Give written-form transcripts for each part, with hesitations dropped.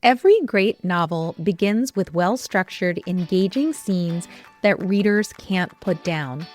Every great novel begins with well-structured, engaging scenes that readers can't put down.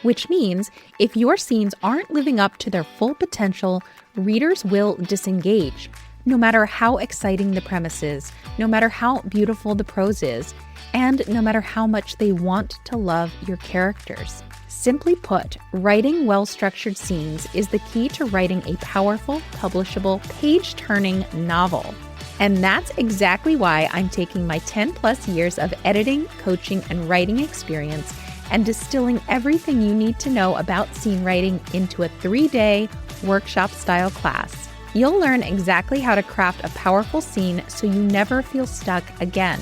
Which means if your scenes aren't living up to their full potential, readers will disengage, no matter how exciting the premise is, no matter how beautiful the prose is, and no matter how much they want to love your characters. Simply put, writing well-structured scenes is the key to writing a powerful, publishable, page-turning novel. And that's exactly why I'm taking my 10 plus years of editing, coaching, and writing experience and distilling everything you need to know about scene writing into a 3-day workshop-style class. You'll learn exactly how to craft a powerful scene so you never feel stuck again.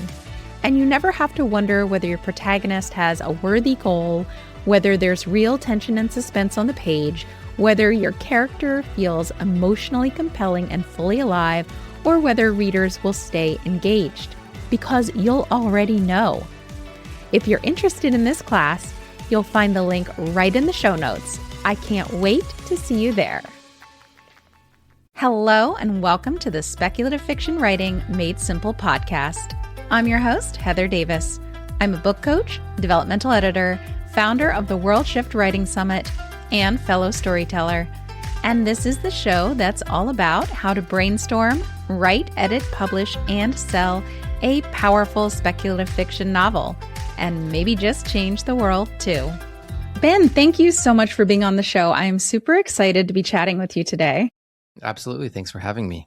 And you never have to wonder whether your protagonist has a worthy goal, whether there's real tension and suspense on the page, whether your character feels emotionally compelling and fully alive, or whether readers will stay engaged, because you'll already know. If you're interested in this class, you'll find the link right in the show notes. I can't wait to see you there. Hello, and welcome to the Speculative Fiction Writing Made Simple podcast. I'm your host, Heather Davis. I'm a book coach, developmental editor, founder of the World Shift Writing Summit, and fellow storyteller. And this is the show that's all about how to brainstorm, write, edit, publish, and sell a powerful speculative fiction novel, and maybe just change the world too. Ben, thank you so much for being on the show. I am super excited to be chatting with you today. Absolutely. Thanks for having me.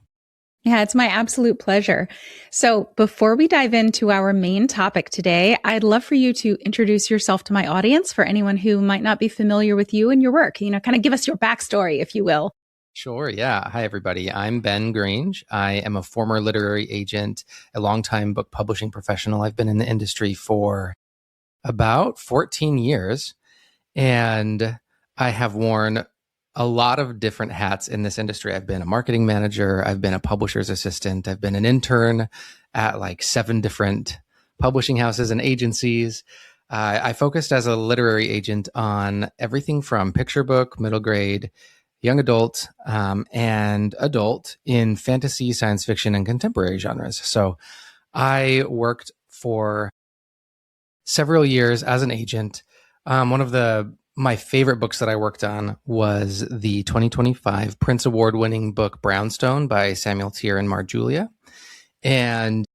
Yeah, it's my absolute pleasure. So before we dive into our main topic today, I'd love for you to introduce yourself to my audience for anyone who might not be familiar with you and your work. Kind of give us your backstory, if you will. Sure. Yeah. Hi, everybody. I'm Ben Grange. I am a former literary agent, a longtime book publishing professional. I've been in the industry for about 14 years, and I have worn a lot of different hats in this industry. I've been a marketing manager. I've been a publisher's assistant. I've been an intern at like 7 different publishing houses and agencies. I focused as a literary agent on everything from picture book, middle grade, young adult, and adult in fantasy, science fiction, and contemporary genres. So I worked for several years as an agent. One of my favorite books that I worked on was the 2025 Prince Award-winning book Brownstone by Samuel Tier and Marjulia. And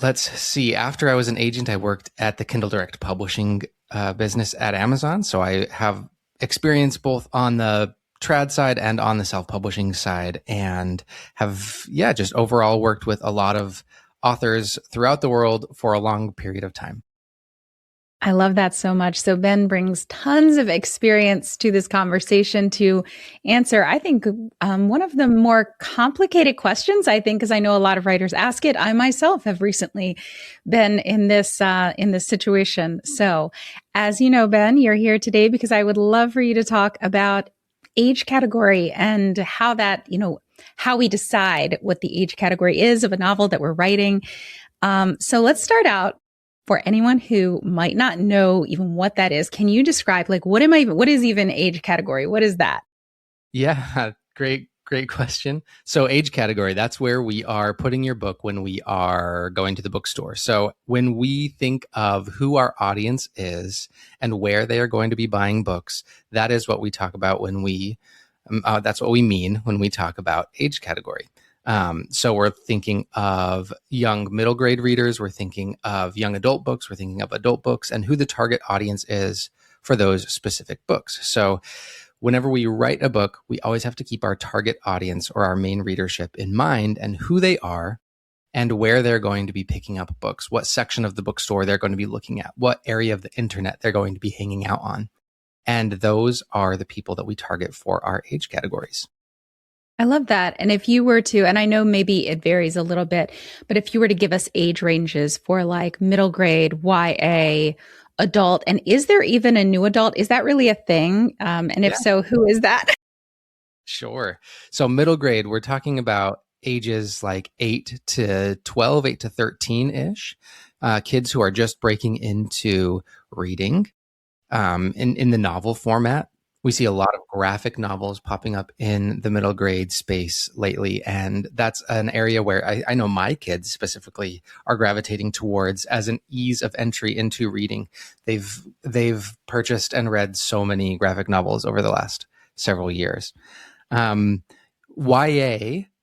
let's see, after I was an agent, I worked at the Kindle Direct publishing business at Amazon. So I have experience both on the trad side and on the self-publishing side, and have, just overall worked with a lot of authors throughout the world for a long period of time. I love that so much. So Ben brings tons of experience to this conversation to answer, I think, one of the more complicated questions, because I know a lot of writers ask it. I myself have recently been in this situation. So as you know, Ben, you're here today because I would love for you to talk about age category and how that, how we decide what the age category is of a novel that we're writing. So let's start out. For anyone who might not know even what that is, can you describe what is even age category? What is that? Yeah, great question. So age category, that's where we are putting your book when we are going to the bookstore. So when we think of who our audience is and where they are going to be buying books, that is what we talk about that's what we mean when we talk about age category. So we're thinking of young middle grade readers, we're thinking of young adult books, we're thinking of adult books, and who the target audience is for those specific books. So whenever we write a book, we always have to keep our target audience or our main readership in mind and who they are and where they're going to be picking up books, what section of the bookstore they're going to be looking at, what area of the internet they're going to be hanging out on. And those are the people that we target for our age categories. I love that. And if you were to, and I know maybe it varies a little bit, but if you were to give us age ranges for middle grade, YA, adult, and is there even a new adult? Is that really a thing? And if so, who is that? Sure. So middle grade, we're talking about ages like 8 to 12, 8 to 13-ish, kids who are just breaking into reading in the novel format. We see a lot of graphic novels popping up in the middle grade space lately. And that's an area where I know my kids specifically are gravitating towards as an ease of entry into reading. They've purchased and read so many graphic novels over the last several years. YA,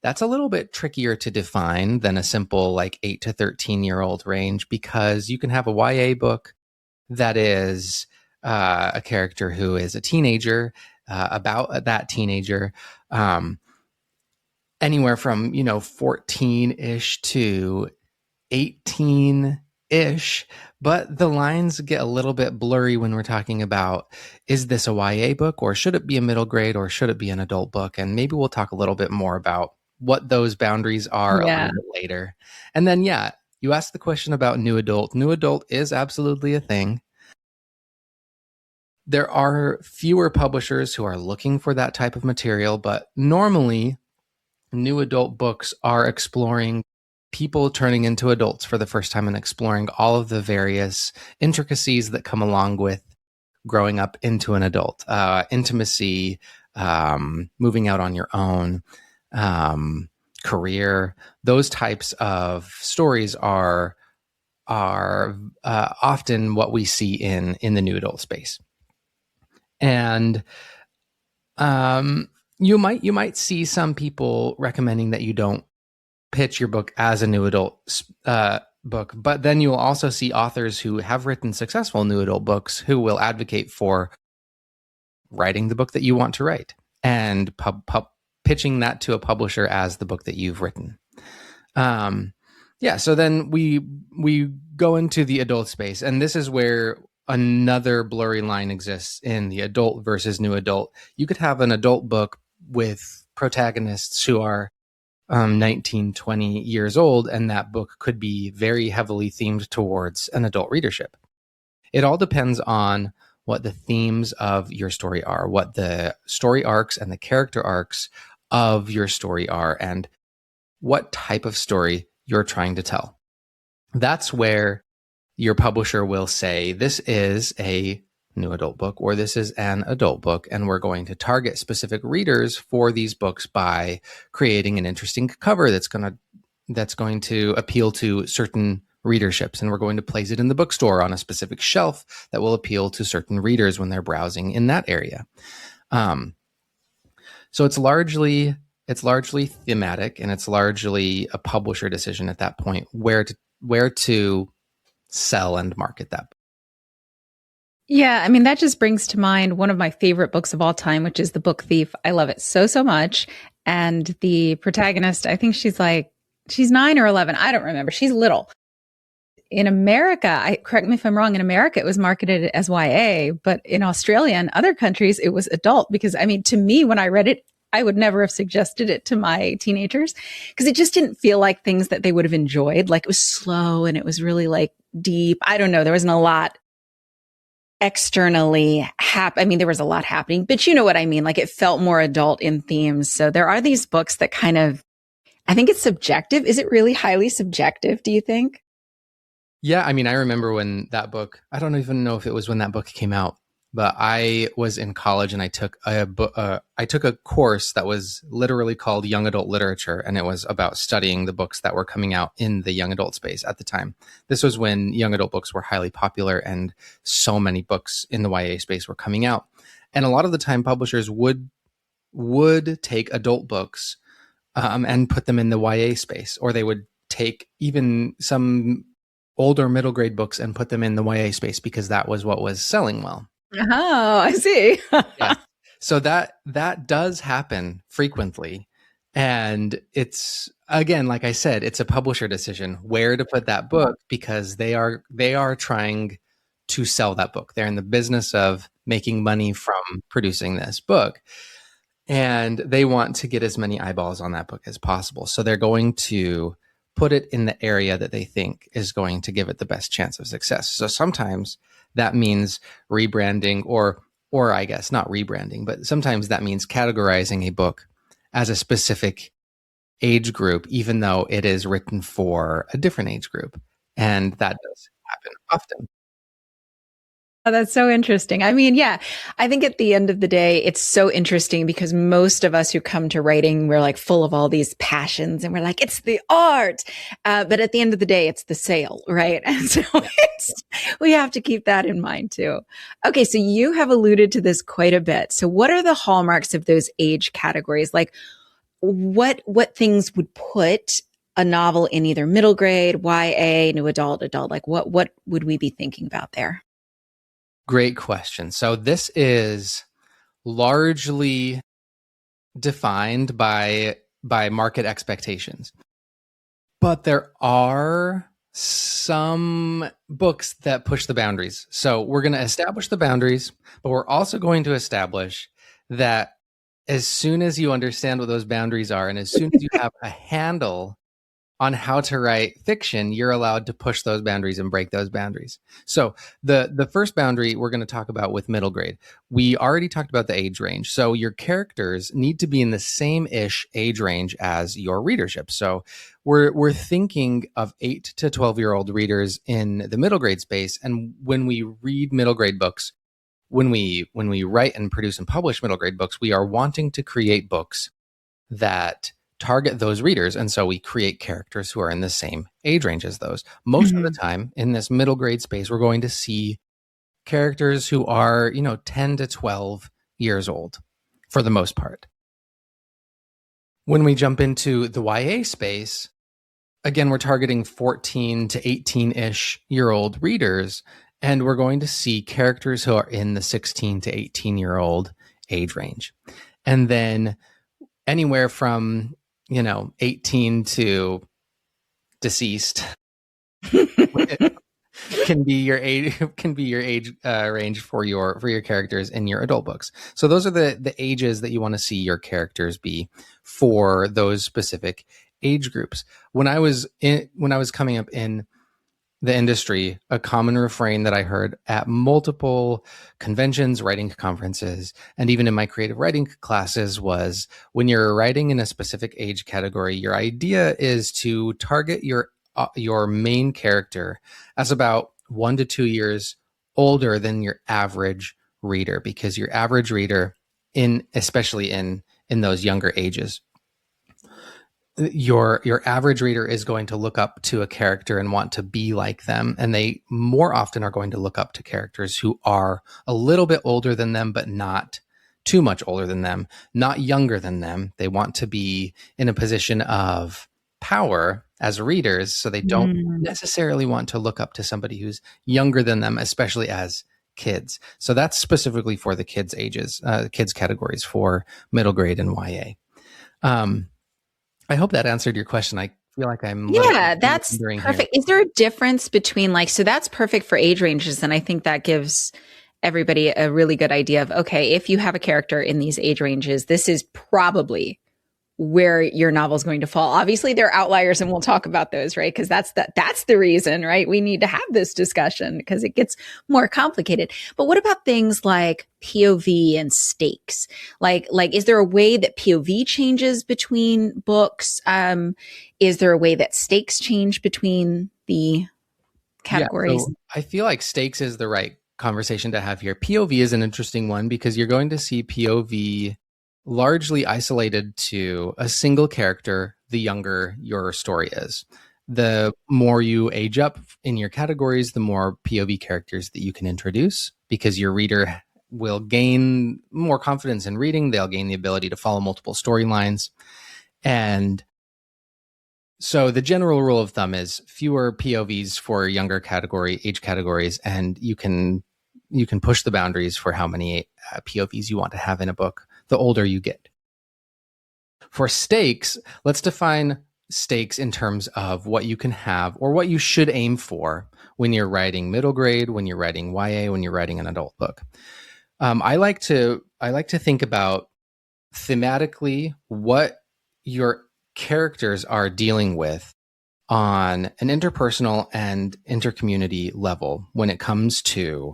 that's a little bit trickier to define than a simple like 8 to 13-year-old range, because you can have a YA book that is a character who is a teenager, about that teenager, anywhere from 14-ish to 18-ish. But the lines get a little bit blurry when we're talking about, is this a YA book, or should it be a middle grade, or should it be an adult book? And maybe we'll talk a little bit more about what those boundaries are a little bit later. And then, you asked the question about new adult. New adult is absolutely a thing. There are fewer publishers who are looking for that type of material, but normally new adult books are exploring people turning into adults for the first time and exploring all of the various intricacies that come along with growing up into an adult. Intimacy, moving out on your own, career, those types of stories are often what we see in the new adult space. And you might see some people recommending that you don't pitch your book as a new adult book, but then you'll also see authors who have written successful new adult books who will advocate for writing the book that you want to write and pitching that to a publisher as the book that you've written. So then we go into the adult space, and this is where another blurry line exists in the adult versus new adult. You could have an adult book with protagonists who are 19, 20 years old, and that book could be very heavily themed towards an adult readership. It all depends on what the themes of your story are, what the story arcs and the character arcs of your story are, and what type of story you're trying to tell. That's where your publisher will say, this is a new adult book, or this is an adult book, and we're going to target specific readers for these books by creating an interesting cover that's going to appeal to certain readerships, and we're going to place it in the bookstore on a specific shelf that will appeal to certain readers when they're browsing in that area. So it's largely thematic, and it's largely a publisher decision at that point where to sell and market that. Yeah, I mean, that just brings to mind one of my favorite books of all time, which is The Book Thief. I love it so much. And the protagonist, I think she's 9 or 11. I don't remember. She's little. In America, correct me if I'm wrong, in America, it was marketed as YA, but in Australia and other countries, it was adult. Because, I mean, to me, when I read it, I would never have suggested it to my teenagers because it just didn't feel like things that they would have enjoyed. Like, it was slow and it was really deep. I don't know. There wasn't a lot externally there was a lot happening, but you know what I mean? Like, it felt more adult in themes. So there are these books that I think it's subjective. Is it really highly subjective, do you think? Yeah, I mean, I remember when that book, I don't even know if it was when that book came out, but I was in college and I took a course that was literally called Young Adult Literature, and it was about studying the books that were coming out in the young adult space at the time. This was when young adult books were highly popular and so many books in the YA space were coming out. And a lot of the time publishers would take adult books and put them in the YA space, or they would take even some older middle grade books and put them in the YA space because that was what was selling well. Oh, I see. Yeah. So that does happen frequently. And it's, again, like I said, it's a publisher decision where to put that book because they are trying to sell that book. They're in the business of making money from producing this book. And they want to get as many eyeballs on that book as possible. So they're going to put it in the area that they think is going to give it the best chance of success. So sometimes that means rebranding or I guess not rebranding, but sometimes that means categorizing a book as a specific age group, even though it is written for a different age group. And that does happen often. Oh, that's so interesting. I mean, yeah, I think at the end of the day, it's so interesting because most of us who come to writing, we're like full of all these passions and we're like, it's the art. But at the end of the day, it's the sale, right? And so we have to keep that in mind too. Okay. So you have alluded to this quite a bit. So what are the hallmarks of those age categories? Like what things would put a novel in either middle grade, YA, new adult, adult? Like what would we be thinking about there? Great question. So this is largely defined by market expectations. But there are some books that push the boundaries. So we're going to establish the boundaries, but we're also going to establish that as soon as you understand what those boundaries are, and as soon as you have a handle on how to write fiction, you're allowed to push those boundaries and break those boundaries. So the first boundary we're going to talk about with middle grade, we already talked about the age range. So your characters need to be in the same-ish age range as your readership. So we're thinking of 8 to 12-year-old readers in the middle grade space. And when we read middle grade books, when we write and produce and publish middle grade books, we are wanting to create books that target those readers. And so we create characters who are in the same age range as those. Most of the time in this middle grade space, we're going to see characters who are, 10 to 12 years old for the most part. When we jump into the YA space, again, we're targeting 14 to 18-ish year old readers. And we're going to see characters who are in the 16 to 18-year-old age range. And then anywhere from 18 to deceased can be your age range for your characters in your adult books. So those are the ages that you want to see your characters be for those specific age groups. When I was coming up in the industry, a common refrain that I heard at multiple conventions, writing conferences, and even in my creative writing classes was, when you're writing in a specific age category, your idea is to target your main character as about 1 to 2 years older than your average reader, because your average reader, especially in those younger ages, your average reader is going to look up to a character and want to be like them. And they more often are going to look up to characters who are a little bit older than them, but not too much older than them, not younger than them. They want to be in a position of power as readers. So they don't necessarily want to look up to somebody who's younger than them, especially as kids. So that's specifically for the kids categories for middle grade and YA. I hope that answered your question. I feel like that's perfect. Here. Is there a difference between so that's perfect for age ranges. And I think that gives everybody a really good idea of, okay, if you have a character in these age ranges, this is probably where your novel is going to fall. Obviously there are outliers and we'll talk about those, right? Because that's the reason, right? We need to have this discussion because it gets more complicated. But what about things like POV and stakes? Like, is there a way that POV changes between books? Is there a way that stakes change between the categories? Yeah, so I feel like stakes is the right conversation to have here. POV is an interesting one because you're going to see POV largely isolated to a single character, the younger your story is. The more you age up in your categories, the more POV characters that you can introduce, because your reader will gain more confidence in reading. They'll gain the ability to follow multiple storylines. And so the general rule of thumb is fewer POVs for younger age categories, and you can push the boundaries for how many POVs you want to have in a book the older you get. For stakes, let's define stakes in terms of what you can have or what you should aim for when you're writing middle grade, when you're writing YA, when you're writing an adult book. I like to think about thematically what your characters are dealing with on an interpersonal and intercommunity level when it comes to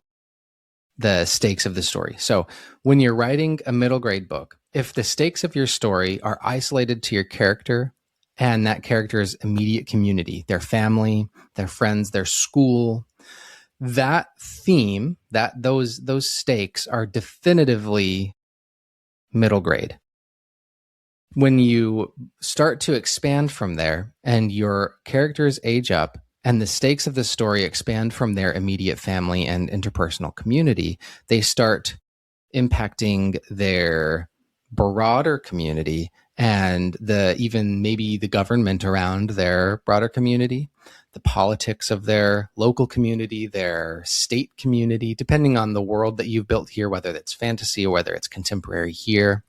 the stakes of the story. So when you're writing a middle grade book, if the stakes of your story are isolated to your character and that character's immediate community, their family, their friends, their school, that theme, those stakes are definitively middle grade. When you start to expand from there and your characters age up and the stakes of the story expand from their immediate family and interpersonal community, they start impacting their broader community and even maybe the government around their broader community, the politics of their local community, their state community, depending on the world that you've built here, whether it's fantasy or whether it's contemporary here.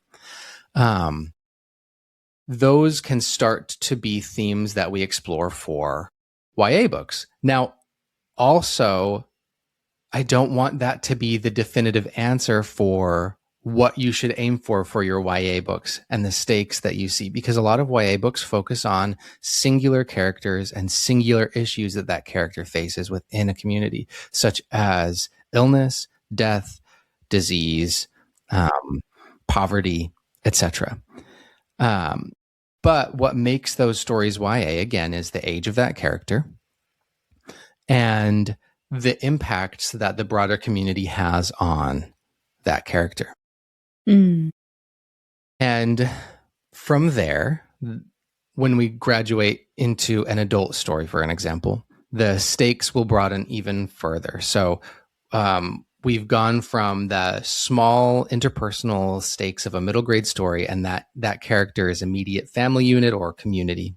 Those can start to be themes that we explore for YA books. Now, also, I don't want that to be the definitive answer for what you should aim for your YA books and the stakes that you see, because a lot of YA books focus on singular characters and singular issues that character faces within a community, such as illness, death, disease, poverty, etc. But what makes those stories YA, again, is the age of that character and the impacts that the broader community has on that character. And from there, when we graduate into an adult story, for an example, the stakes will broaden even further. So we've gone from the small interpersonal stakes of a middle grade story and that character's immediate family unit or community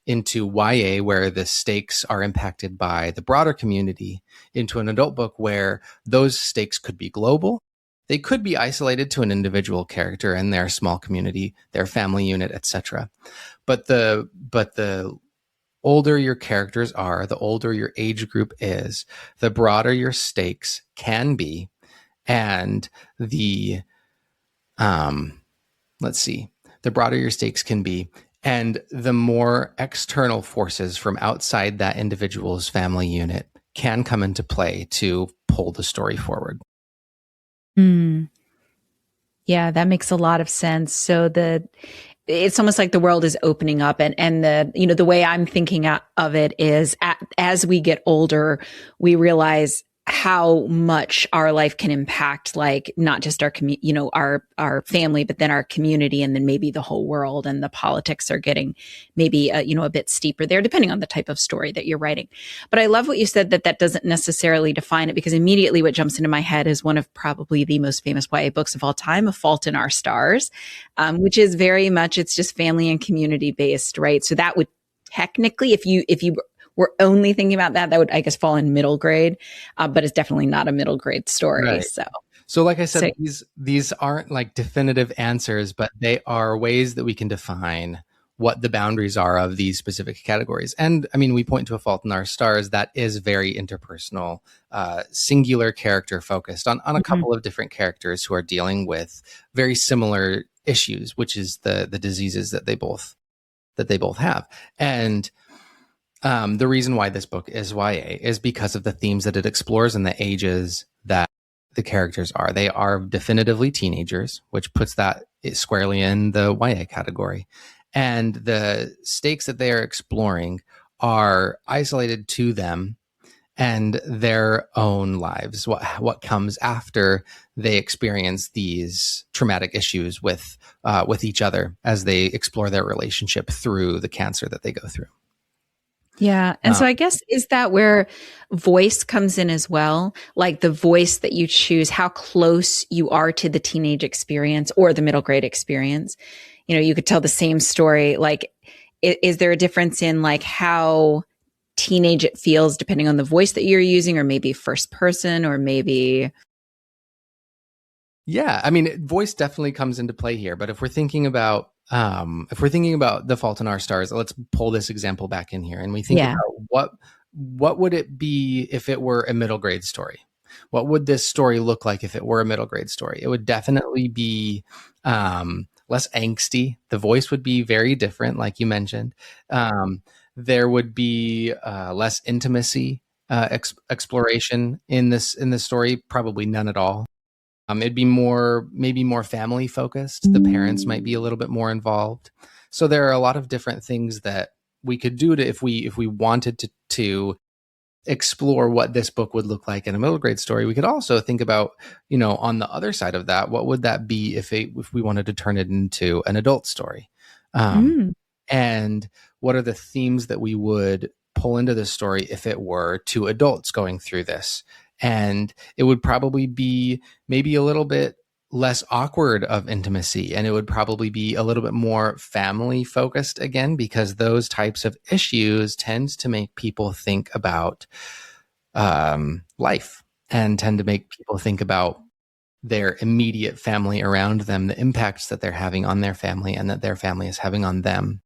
into YA, where the stakes are impacted by the broader community, into an adult book where those stakes could be global. They could be isolated to an individual character and their small community, their family unit, etc. But the older your characters are, the older your age group is, the broader your stakes can be, and the broader your stakes can be, and the more external forces from outside that individual's family unit can come into play to pull the story forward. Yeah, that makes a lot of sense. So it's almost like the world is opening up, and the way I'm thinking of it is as we get older, we realize how much our life can impact, like not just our our family, but then our community, and then maybe the whole world, and the politics are getting maybe a bit steeper there, depending on the type of story that you're writing. But I love what you said, that doesn't necessarily define it, because immediately what jumps into my head is one of probably the most famous YA books of all time, A Fault in Our Stars, which is very much, it's just family and community based, right? So that would technically, if you we're only thinking about that would, I guess, fall in middle grade, but it's definitely not a middle grade story. Right. So like I said, these aren't like definitive answers, but they are ways that we can define what the boundaries are of these specific categories. And I mean, we point to A Fault in Our Stars. That is very interpersonal, singular character focused on a couple of different characters who are dealing with very similar issues, which is the diseases that they both have. And the reason why this book is YA is because of the themes that it explores and the ages that the characters are. They are definitively teenagers, which puts that squarely in the YA category. And the stakes that they are exploring are isolated to them and their own lives, what comes after they experience these traumatic issues with each other as they explore their relationship through the cancer that they go through. Yeah. And so I guess, is that where voice comes in as well? Like the voice that you choose, how close you are to the teenage experience or the middle grade experience. You could tell the same story. Like, is there a difference in like how teenage it feels depending on the voice that you're using, or maybe first person, or maybe... Yeah. I mean, voice definitely comes into play here, but if we're thinking about The Fault in Our Stars, let's pull this example back in here, and we think about what would it be if it were a middle grade story? What would this story look like if it were a middle grade story? It would definitely be less angsty. The voice would be very different, like you mentioned. There would be less intimacy exploration in this story, probably none at all. It'd be maybe more family focused. The parents might be a little bit more involved. So there are a lot of different things that we could do to, if we wanted to explore what this book would look like in a middle grade story, we could also think about, on the other side of that, what would that be if we wanted to turn it into an adult story? Mm. And what are the themes that we would pull into this story if it were two adults going through this? And it would probably be maybe a little bit less awkward of intimacy, and it would probably be a little bit more family focused again, because those types of issues tend to make people think about life, and tend to make people think about their immediate family around them, the impacts that they're having on their family and that their family is having on them.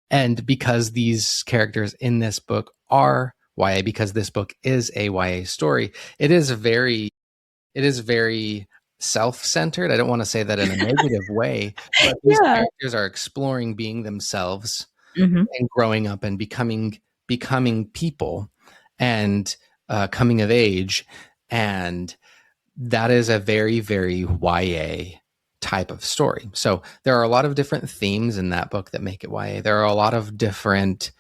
And because these characters in this book are YA, because this book is a YA story, it is very self-centered. I don't want to say that in a negative way, but these characters are exploring being themselves and growing up and becoming people and coming of age. And that is a very, very YA type of story. So there are a lot of different themes in that book that make it YA. There are a lot of different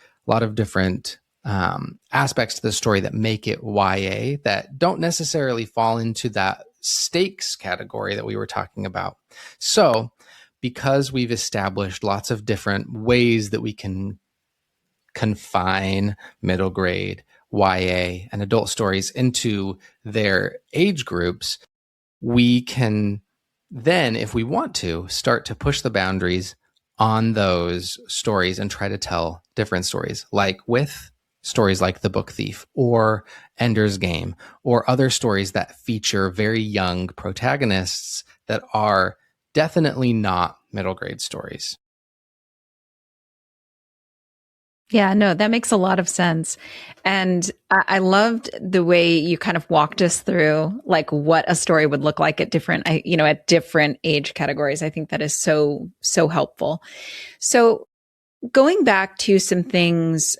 aspects to the story that make it YA that don't necessarily fall into that stakes category that we were talking about. So because we've established lots of different ways that we can confine middle grade, YA, and adult stories into their age groups, we can then, if we want to, start to push the boundaries on those stories and try to tell different stories, like with stories like The Book Thief or Ender's Game, or other stories that feature very young protagonists that are definitely not middle grade stories. Yeah, no, that makes a lot of sense. And I loved the way you kind of walked us through like what a story would look like at different age categories. I think that is so, so helpful. So going back to some things,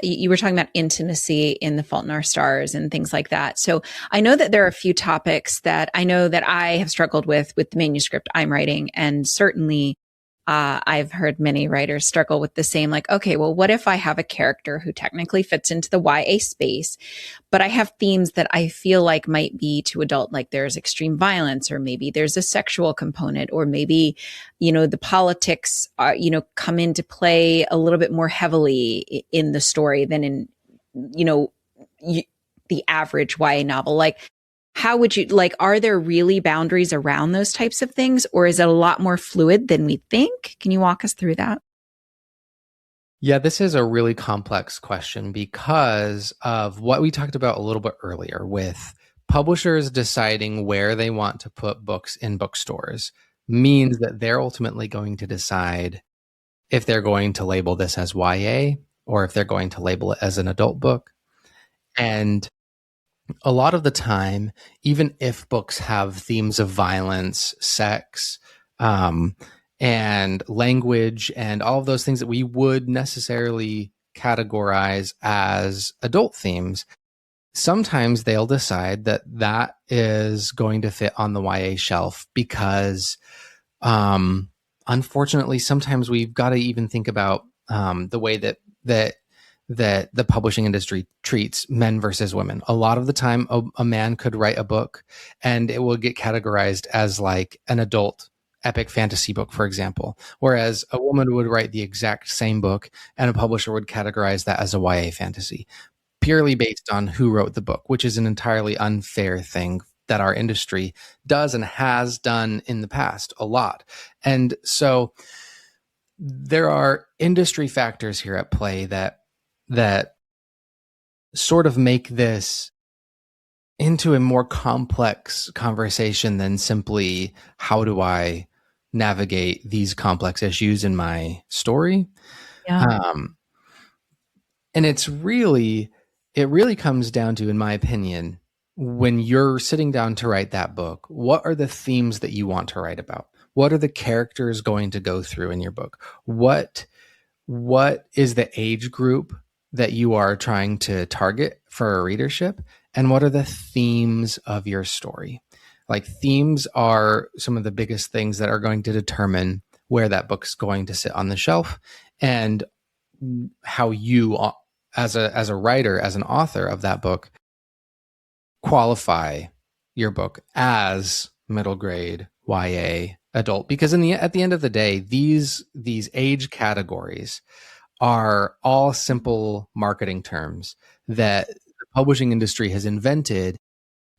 you were talking about intimacy in The Fault in Our Stars and things like that. So I know that there are a few topics that I know that I have struggled with the manuscript I'm writing. And certainly I've heard many writers struggle with the same, like, okay, well, what if I have a character who technically fits into the YA space, but I have themes that I feel like might be too adult, like there's extreme violence, or maybe there's a sexual component, or maybe, the politics, come into play a little bit more heavily in the story than in, the average YA novel. Like, how would you, are there really boundaries around those types of things, or is it a lot more fluid than we think? Can you walk us through that? Yeah, this is a really complex question because of what we talked about a little bit earlier with publishers deciding where they want to put books in bookstores means that they're ultimately going to decide if they're going to label this as YA or if they're going to label it as an adult book. And a lot of the time, even if books have themes of violence, sex, and language, and all of those things that we would necessarily categorize as adult themes, sometimes they'll decide that that is going to fit on the YA shelf because, unfortunately, sometimes we've got to even think about the way that the publishing industry treats men versus women. A lot of the time, a man could write a book and it will get categorized as like an adult epic fantasy book, for example, whereas a woman would write the exact same book and a publisher would categorize that as a YA fantasy, purely based on who wrote the book, which is an entirely unfair thing that our industry does and has done in the past a lot. And so there are industry factors here at play that sort of make this into a more complex conversation than simply how do I navigate these complex issues in my story. Yeah. And it really comes down to, in my opinion, when you're sitting down to write that book, what are the themes that you want to write about? What are the characters going to go through in your book? What is the age group that you are trying to target for a readership? And what are the themes of your story? Like, themes are some of the biggest things that are going to determine where that book's going to sit on the shelf and how you as a writer, as an author of that book, qualify your book as middle grade, YA, adult, because at the end of the day, these age categories are all simple marketing terms that the publishing industry has invented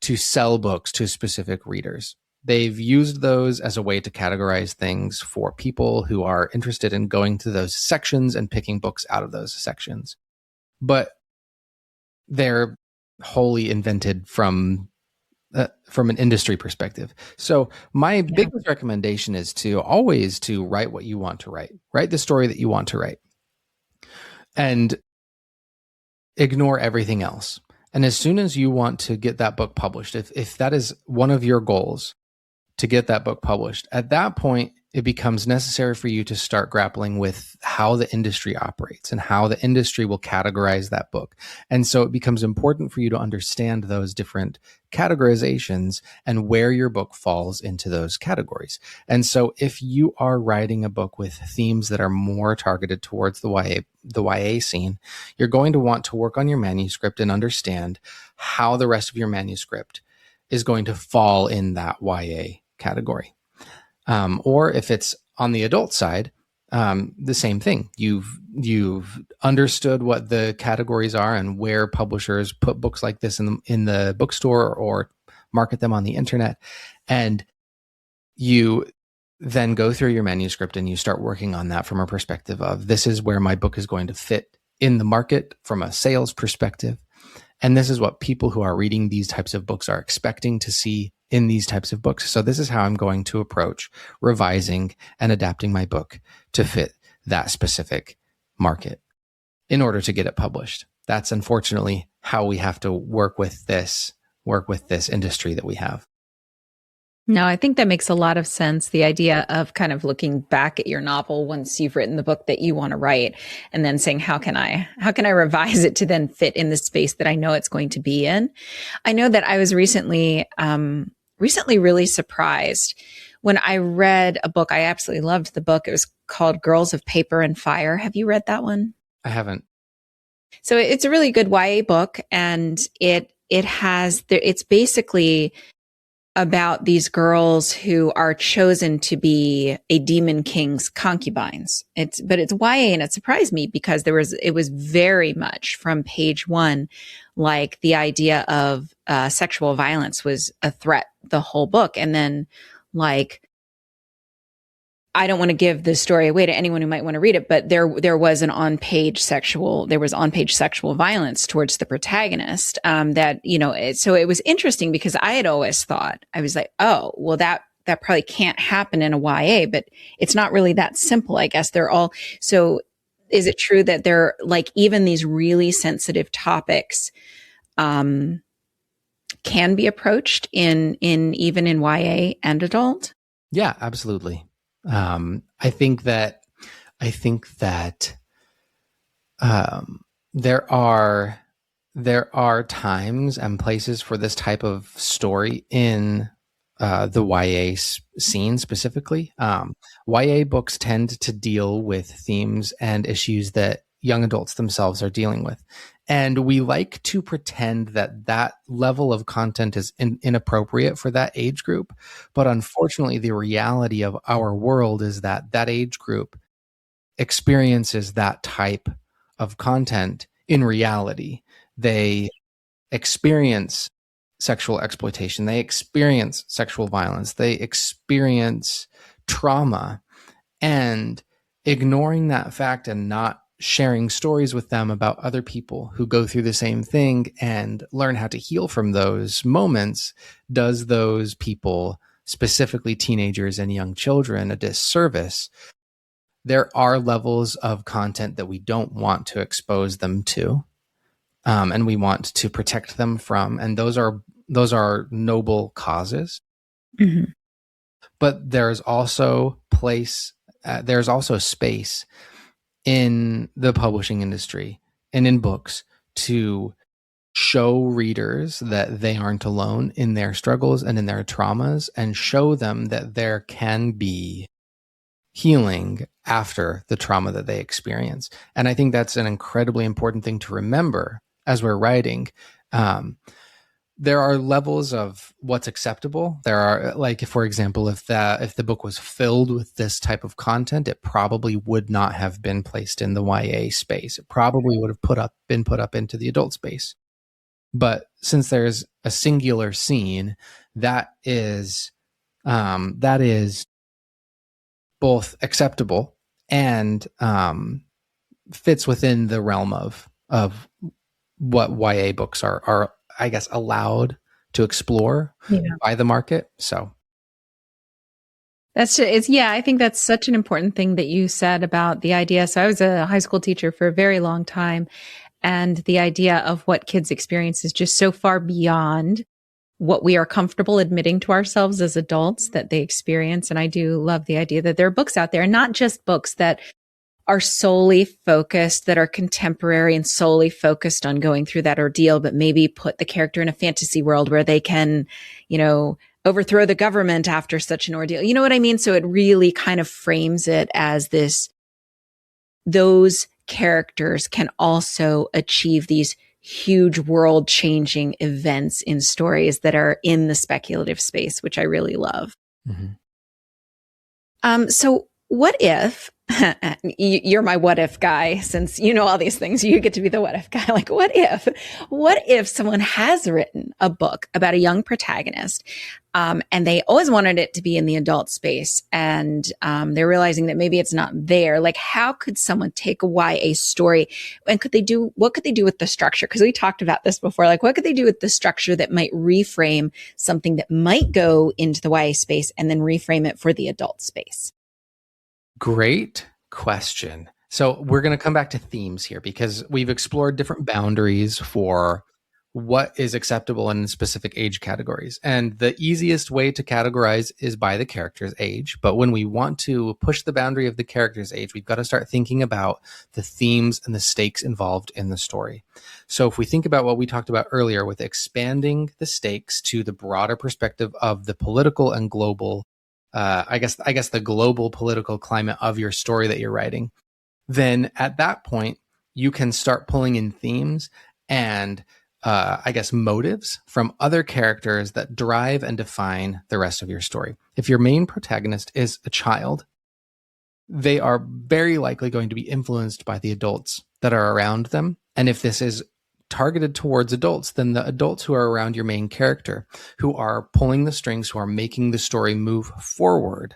to sell books to specific readers. They've used those as a way to categorize things for people who are interested in going to those sections and picking books out of those sections. But they're wholly invented from an industry perspective. So my biggest recommendation is to always to write what you want to write. Write the story that you want to write. And ignore everything else. And as soon as you want to get that book published, if that is one of your goals, to get that book published, at that point, it becomes necessary for you to start grappling with how the industry operates and how the industry will categorize that book. And so it becomes important for you to understand those different categorizations and where your book falls into those categories. And so if you are writing a book with themes that are more targeted towards the YA scene, you're going to want to work on your manuscript and understand how the rest of your manuscript is going to fall in that YA category. Or if it's on the adult side, the same thing. You've understood what the categories are and where publishers put books like this in the bookstore or market them on the internet, and you then go through your manuscript and you start working on that from a perspective of, this is where my book is going to fit in the market from a sales perspective. And this is what people who are reading these types of books are expecting to see in these types of books. So this is how I'm going to approach revising and adapting my book to fit that specific market in order to get it published. That's unfortunately how we have to work with this industry that we have. No, I think that makes a lot of sense. The idea of kind of looking back at your novel once you've written the book that you want to write, and then saying, how can I revise it to then fit in the space that I know it's going to be in? I know that I was recently really surprised when I read a book. I absolutely loved the book. It was called Girls of Paper and Fire. Have you read that one? I haven't. So it's a really good YA book, and it's basically about these girls who are chosen to be a demon king's concubines. But it's YA, and it surprised me because it was very much from page one, like the idea of sexual violence was a threat the whole book. And then, like, I don't want to give the story away to anyone who might want to read it, but there was on-page sexual violence towards the protagonist. So it was interesting because I had always thought, I was like, oh, well, that probably can't happen in a YA, but it's not really that simple. I guess so is it true that they're like, even these really sensitive topics, can be approached in YA and adult? Yeah, absolutely. I think that there are times and places for this type of story in the YA scene specifically. YA books tend to deal with themes and issues that young adults themselves are dealing with. And we like to pretend that level of content is inappropriate for that age group. But unfortunately, the reality of our world is that age group experiences that type of content in reality. They experience sexual exploitation. They experience sexual violence. They experience trauma. And ignoring that fact and not sharing stories with them about other people who go through the same thing and learn how to heal from those moments does those people, specifically teenagers and young children, a disservice. There are levels of content that we don't want to expose them to, and we want to protect them from, and those are noble causes. Mm-hmm. But there's also space in the publishing industry and in books to show readers that they aren't alone in their struggles and in their traumas, and show them that there can be healing after the trauma that they experience. And I think that's an incredibly important thing to remember as we're writing. There are levels of what's acceptable. There are, like, if, for example, if the book was filled with this type of content, it probably would not have been placed in the YA space. It probably would have been put up into the adult space. But since there's a singular scene that is both acceptable and fits within the realm of what YA books are, I guess, allowed to explore by the market. So I think that's such an important thing that you said about the idea. So I was a high school teacher for a very long time, and the idea of what kids experience is just so far beyond what we are comfortable admitting to ourselves as adults that they experience. And I do love the idea that there are books out there, and not just books that are solely focused, that are contemporary and solely focused on going through that ordeal, but maybe put the character in a fantasy world where they can, overthrow the government after such an ordeal. You know what I mean? So it really kind of frames it as those characters can also achieve these huge world changing events in stories that are in the speculative space, which I really love. Mm-hmm. So what if, you're my what if guy, since you know all these things, you get to be the what if guy. Like, what if someone has written a book about a young protagonist, and they always wanted it to be in the adult space, and they're realizing that maybe it's not there. Like, how could someone take a YA story, and what could they do with the structure? Because we talked about this before. Like, what could they do with the structure that might reframe something that might go into the YA space and then reframe it for the adult space? Great question. So we're going to come back to themes here, because we've explored different boundaries for what is acceptable in specific age categories. And the easiest way to categorize is by the character's age. But when we want to push the boundary of the character's age, we've got to start thinking about the themes and the stakes involved in the story. So if we think about what we talked about earlier with expanding the stakes to the broader perspective of the political and global I guess the global political climate of your story that you're writing, then at that point, you can start pulling in themes and motives from other characters that drive and define the rest of your story. If your main protagonist is a child, they are very likely going to be influenced by the adults that are around them. And if this is targeted towards adults, then the adults who are around your main character, who are pulling the strings, who are making the story move forward,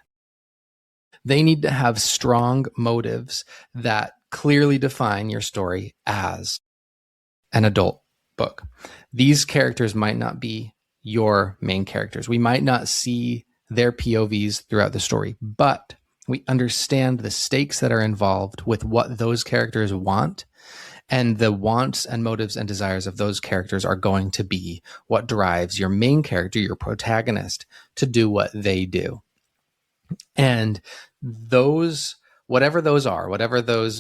they need to have strong motives that clearly define your story as an adult book. These characters might not be your main characters. We might not see their POVs throughout the story, but we understand the stakes that are involved with what those characters want. And the wants and motives and desires of those characters are going to be what drives your main character, your protagonist, to do what they do. And whatever those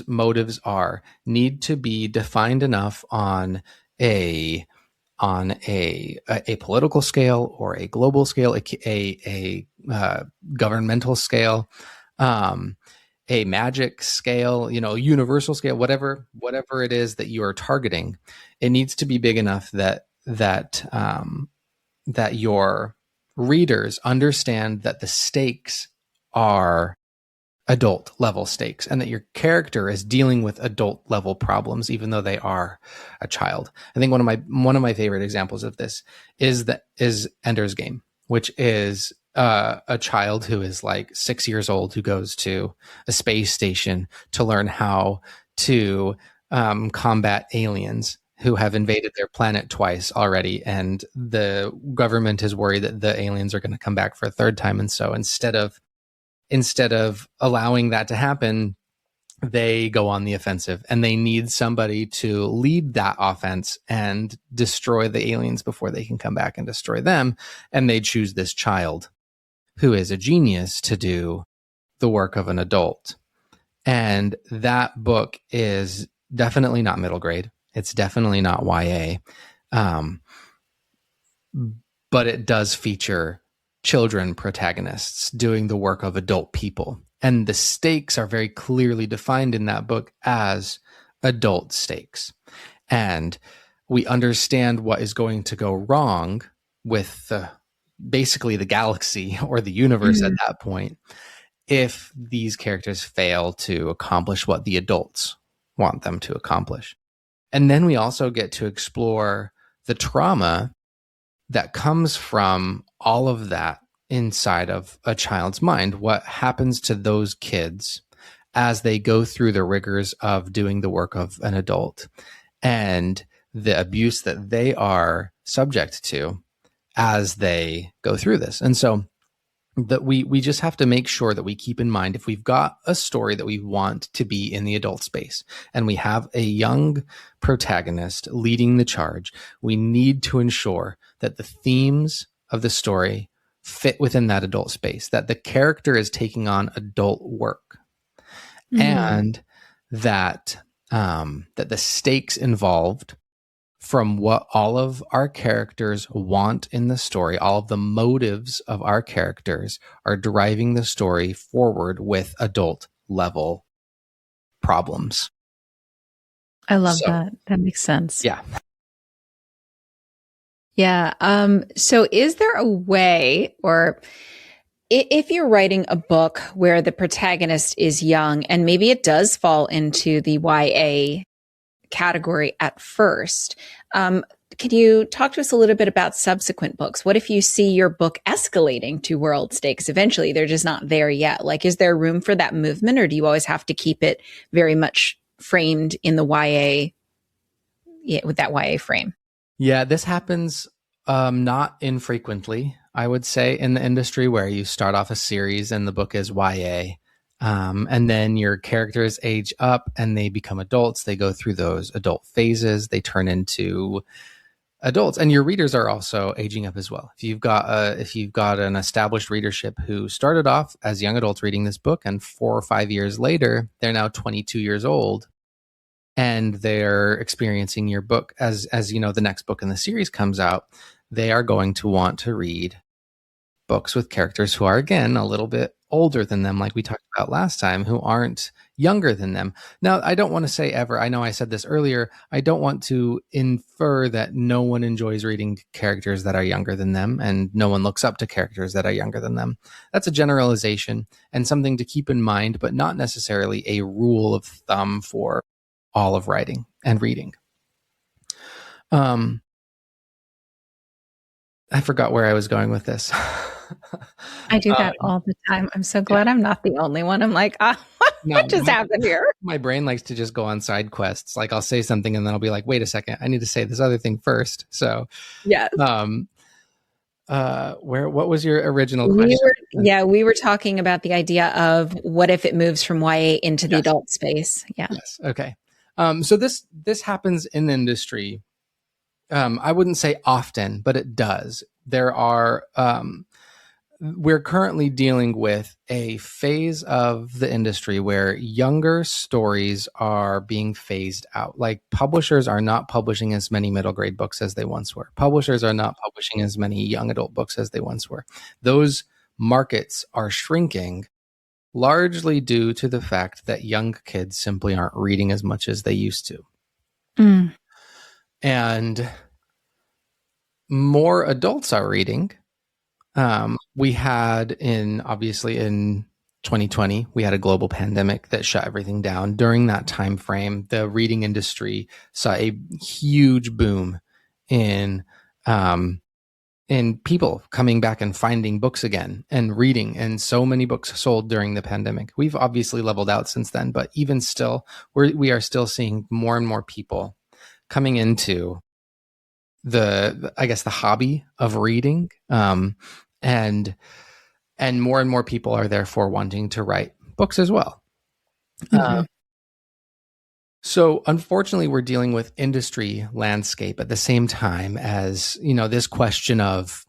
motives are, need to be defined enough on a political scale or a global scale, a governmental scale, a magic scale, universal scale, whatever it is that you are targeting, it needs to be big enough that your readers understand that the stakes are adult level stakes, and that your character is dealing with adult level problems, even though they are a child. I think one of my favorite examples of this is Ender's Game, which is a child who is like 6 years old, who goes to a space station to learn how to combat aliens who have invaded their planet twice already, and the government is worried that the aliens are going to come back for a third time. And so instead of allowing that to happen, they go on the offensive, and they need somebody to lead that offense and destroy the aliens before they can come back and destroy them. And they choose this child who is a genius to do the work of an adult. And that book is definitely not middle grade. It's definitely not YA. But it does feature children protagonists doing the work of adult people. And the stakes are very clearly defined in that book as adult stakes. And we understand what is going to go wrong with basically the galaxy or the universe at that point if these characters fail to accomplish what the adults want them to accomplish. And then we also get to explore the trauma that comes from all of that inside of a child's mind. What happens to those kids as they go through the rigors of doing the work of an adult, and the abuse that they are subject to as they go through this. And so that we just have to make sure that we keep in mind, if we've got a story that we want to be in the adult space and we have a young protagonist leading the charge, we need to ensure that the themes of the story fit within that adult space, that the character is taking on adult work, and that that the stakes involved from what all of our characters want in the story, all of the motives of our characters are driving the story forward with adult level problems. I love that. That makes sense. Yeah. Yeah. So is there a way, or if you're writing a book where the protagonist is young, and maybe it does fall into the YA category at first, can you talk to us a little bit about subsequent books? What if you see your book escalating to world stakes eventually? They're just not there yet. Like, is there room for that movement, or do you always have to keep it very much framed in the YA, with that YA frame? Yeah, this happens not infrequently, I would say, in the industry, where you start off a series and the book is YA. And then your characters age up and they become adults. They go through those adult phases. They turn into adults, and your readers are also aging up as well. If you've got an established readership who started off as young adults reading this book, and 4 or 5 years later, they're now 22 years old, and they're experiencing your book as you know, the next book in the series comes out, they are going to want to read books with characters who are, again, a little bit older than them, like we talked about last time, who aren't younger than them. Now, I don't want to say ever, I know I said this earlier, I don't want to infer that no one enjoys reading characters that are younger than them and no one looks up to characters that are younger than them. That's a generalization and something to keep in mind, but not necessarily a rule of thumb for all of writing and reading. I forgot where I was going with this. I do that all the time. I'm so glad I'm not the only one. I'm like, what just happened here? My brain likes to just go on side quests. Like, I'll say something and then I'll be like, wait a second, I need to say this other thing first. So, yeah. What was your original question? We were talking about the idea of what if it moves from YA into the adult space. Yeah. Yes. Okay. So this happens in the industry. I wouldn't say often, but it does. There are, we're currently dealing with a phase of the industry where younger stories are being phased out. Like, publishers are not publishing as many middle grade books as they once were. Publishers are not publishing as many young adult books as they once were. Those markets are shrinking, largely due to the fact that young kids simply aren't reading as much as they used to. And more adults are reading. We had obviously in 2020, we had a global pandemic that shut everything down. During that time frame, the reading industry saw a huge boom in people coming back and finding books again and reading. And so many books sold during the pandemic. We've obviously leveled out since then, but even still, we are still seeing more and more people coming into the hobby of reading. And more and more people are therefore wanting to write books as well. So unfortunately, we're dealing with industry landscape at the same time as, you know, this question of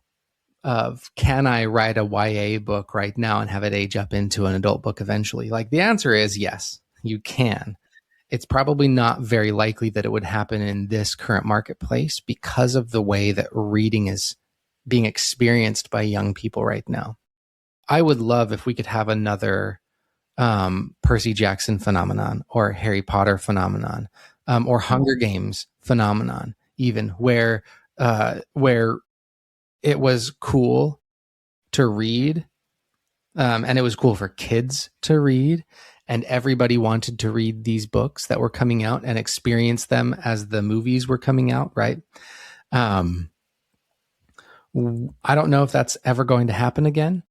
can I write a YA book right now and have it age up into an adult book eventually? Like, the answer is yes, you can. It's probably not very likely that it would happen in this current marketplace because of the way that reading is being experienced by young people right now. I would love if we could have another Percy Jackson phenomenon or Harry Potter phenomenon, or Hunger Games phenomenon, even where it was cool to read, and it was cool for kids to read, and everybody wanted to read these books that were coming out and experience them as the movies were coming out, right? I don't know if that's ever going to happen again.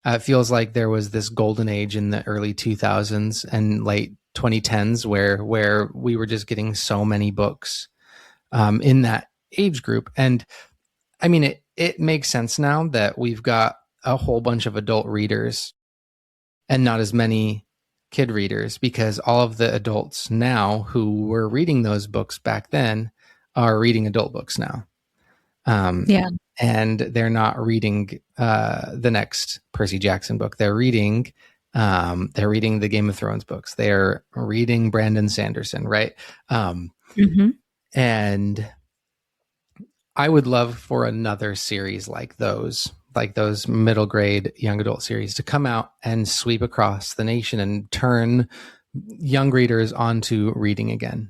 It feels like there was this golden age in the early 2000s and late 2010s where we were just getting so many books in that age group. And I mean, it makes sense now that we've got a whole bunch of adult readers and not as many kid readers, because all of the adults now who were reading those books back then are reading adult books now. And they're not reading the next Percy Jackson book. They're reading the Game of Thrones books. They're reading Brandon Sanderson, right? And I would love for another series like those middle grade young adult series to come out and sweep across the nation and turn young readers onto reading again.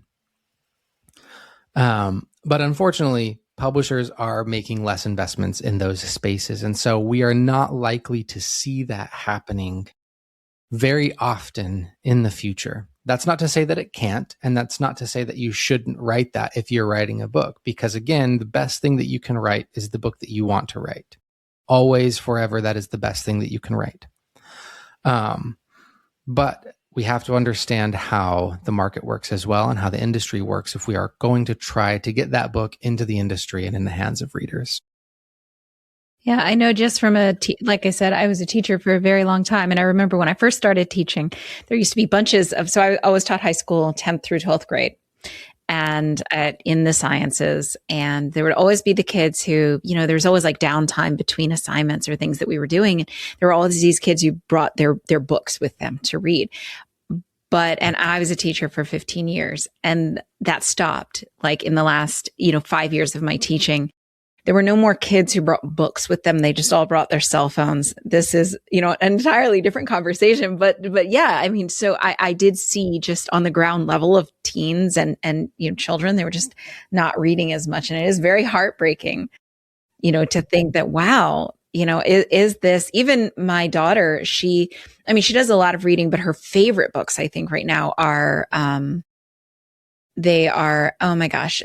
But unfortunately, publishers are making less investments in those spaces. And so we are not likely to see that happening very often in the future. That's not to say that it can't. And that's not to say that you shouldn't write that if you're writing a book. Because again, the best thing that you can write is the book that you want to write. Always, forever, that is the best thing that you can write. But we have to understand how the market works as well and how the industry works if we are going to try to get that book into the industry and in the hands of readers. Yeah, I know just from like I said, I was a teacher for a very long time. And I remember when I first started teaching, there used to be bunches of, so I always taught high school, 10th through 12th grade. And in the sciences, and there would always be the kids who, there was always like downtime between assignments or things that we were doing. And there were always these kids who brought their books with them to read. And I was a teacher for 15 years, and that stopped like in the last, 5 years of my teaching. There were no more kids who brought books with them. They just all brought their cell phones. This is, an entirely different conversation. But yeah, I mean, so I did see just on the ground level of teens and children, they were just not reading as much. And it is very heartbreaking, to think that, wow, is this, even my daughter, she does a lot of reading, but her favorite books, I think right now are, they are, oh my gosh,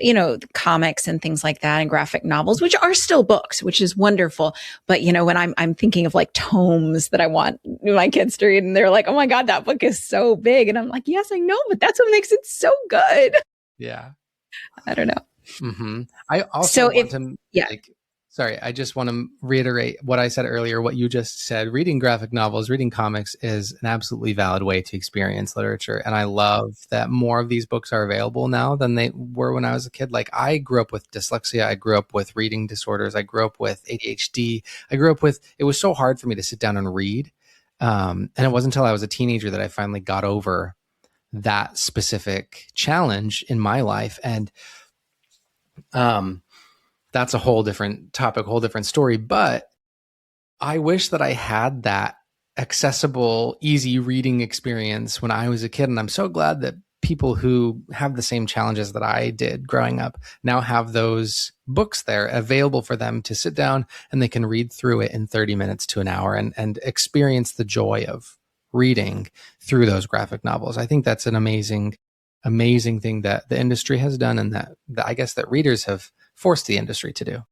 comics and things like that and graphic novels, which are still books, which is wonderful. But, when I'm thinking of like tomes that I want my kids to read, and they're like, oh my God, that book is so big. And I'm like, yes, I know, but that's what makes it so good. Yeah. I don't know. Mm-hmm. I also I just want to reiterate what I said earlier, what you just said. Reading graphic novels, reading comics is an absolutely valid way to experience literature. And I love that more of these books are available now than they were when I was a kid. Like, I grew up with dyslexia. I grew up with reading disorders. I grew up with ADHD. It was so hard for me to sit down and read. And it wasn't until I was a teenager that I finally got over that specific challenge in my life. And, that's a whole different topic, whole different story. But I wish that I had that accessible, easy reading experience when I was a kid. And I'm so glad that people who have the same challenges that I did growing up now have those books there available for them to sit down, and they can read through it in 30 minutes to an hour and experience the joy of reading through those graphic novels. I think that's an amazing thing that the industry has done, and that I guess that readers have forced the industry to do.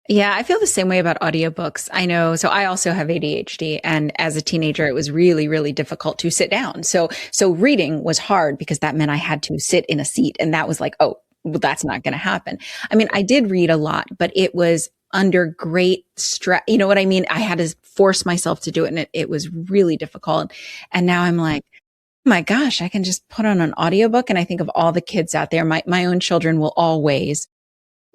Yeah, I feel the same way about audiobooks. I know. So I also have ADHD, and as a teenager, it was really, really difficult to sit down. So reading was hard because that meant I had to sit in a seat, and that was like, oh, well, that's not going to happen. I mean, I did read a lot, but it was under great stress. You know what I mean? I had to force myself to do it, and it was really difficult. And now I'm like, my gosh, I can just put on an audiobook. And I think of all the kids out there, my own children will always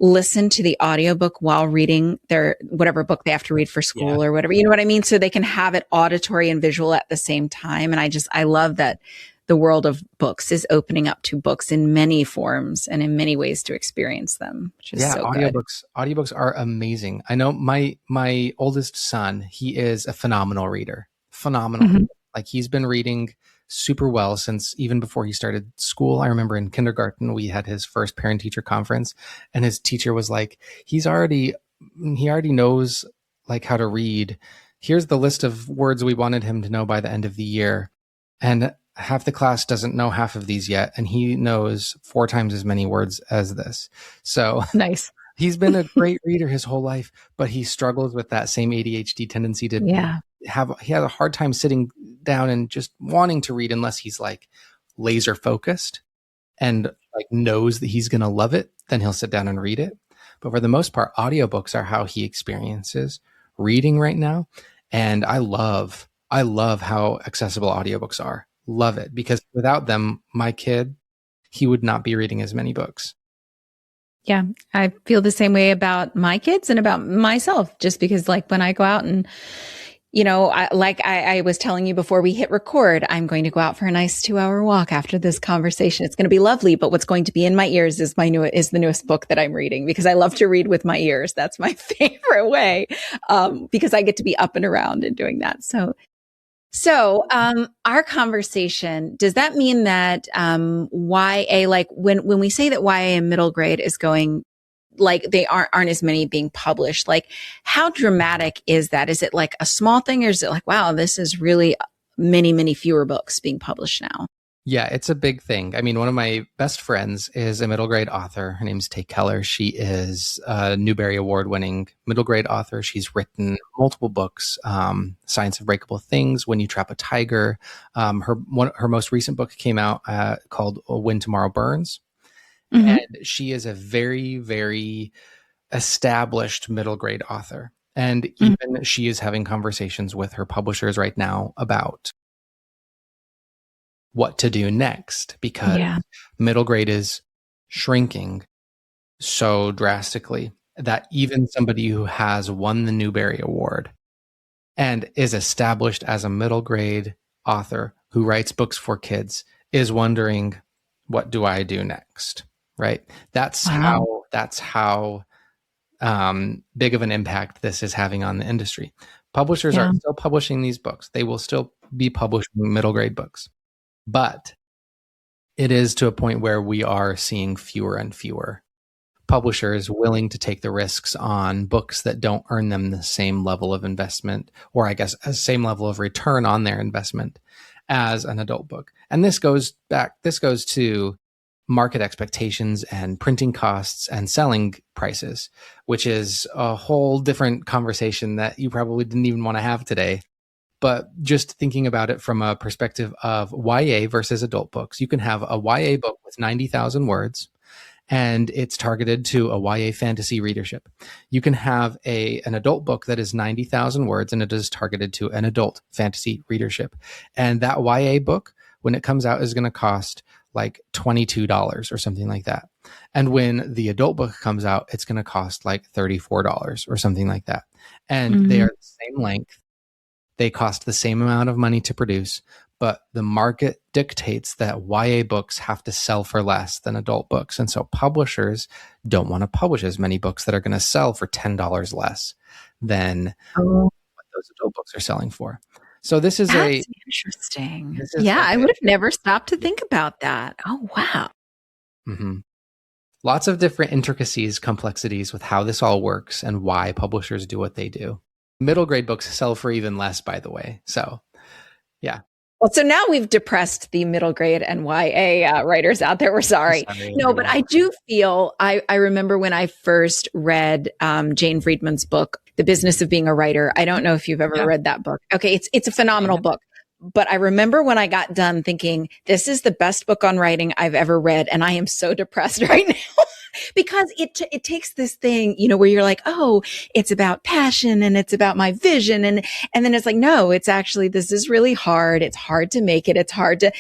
listen to the audiobook while reading their whatever book they have to read for school or whatever. You know what I mean? So they can have it auditory and visual at the same time. And I love that the world of books is opening up to books in many forms and in many ways to experience them, which is so good. Audiobooks are amazing. I know my oldest son, he is a phenomenal reader. Phenomenal. Mm-hmm. Like he's been reading super well since even before he started school. I remember in kindergarten, we had his first parent teacher conference and his teacher was like, he already knows like how to read. Here's the list of words we wanted him to know by the end of the year. And half the class doesn't know half of these yet. And he knows 4 times as many words as this. So Nice. he's been a great reader his whole life, but he struggles with that same ADHD tendency to he has a hard time sitting down and just wanting to read unless he's like laser focused and like knows that he's going to love it. Then he'll sit down and read it. But for the most part, audiobooks are how he experiences reading right now. And I love how accessible audiobooks are. Love it. Because without them, my kid, he would not be reading as many books. Yeah, I feel the same way about my kids and about myself, just because like when I go out and, I was telling you before we hit record, I'm going to go out for a nice 2-hour walk after this conversation. It's going to be lovely, but what's going to be in my ears is the newest book that I'm reading, because I love to read with my ears. That's my favorite way, because I get to be up and around and doing that. So our conversation, does that mean that YA, like when we say that YA and middle grade is going, like they aren't as many being published, like how dramatic is that? Is it like a small thing, or is it like, wow, this is really many, many fewer books being published now? Yeah, it's a big thing. I mean, one of my best friends is a middle grade author. Her name's Tay Keller. She is a Newbery Award winning middle grade author. She's written multiple books, Science of Breakable Things, When You Trap a Tiger. Her most recent book came out called When Tomorrow Burns. Mm-hmm. And she is a very, very established middle grade author. And even she is having conversations with her publishers right now about what to do next, because middle grade is shrinking so drastically that even somebody who has won the Newbery Award and is established as a middle grade author who writes books for kids is wondering, what do I do next? Right? That's how big of an impact this is having on the industry. Publishers are still publishing these books. They will still be publishing middle grade books. But it is to a point where we are seeing fewer and fewer publishers willing to take the risks on books that don't earn them the same level of investment, or I guess a same level of return on their investment as an adult book. And this goes to market expectations and printing costs and selling prices, which is a whole different conversation that you probably didn't even want to have today. But just thinking about it from a perspective of YA versus adult books, you can have a YA book with 90,000 words, and it's targeted to a YA fantasy readership. You can have an adult book that is 90,000 words, and it is targeted to an adult fantasy readership. And that YA book, when it comes out, is going to cost like $22 or something like that. And when the adult book comes out, it's going to cost like $34 or something like that. And they are the same length. They cost the same amount of money to produce, but the market dictates that YA books have to sell for less than adult books. And so publishers don't want to publish as many books that are going to sell for $10 less than what those adult books are selling for. So this is interesting. I would have never stopped to think about that. Oh, wow. Mm-hmm. Lots of different intricacies, complexities with how this all works and why publishers do what they do. Middle grade books sell for even less, by the way. So, yeah. Well, so now we've depressed the middle grade and YA writers out there. We're sorry. No, but I do feel, I remember when I first read Jane Friedman's book, The Business of Being a Writer. I don't know if you've ever read that book. Okay, it's a phenomenal book. But I remember when I got done thinking, this is the best book on writing I've ever read. And I am so depressed right now. Because it takes this thing, where you're like, oh, it's about passion and it's about my vision. And then it's like, no, it's actually, this is really hard. It's hard to make it. It's hard to,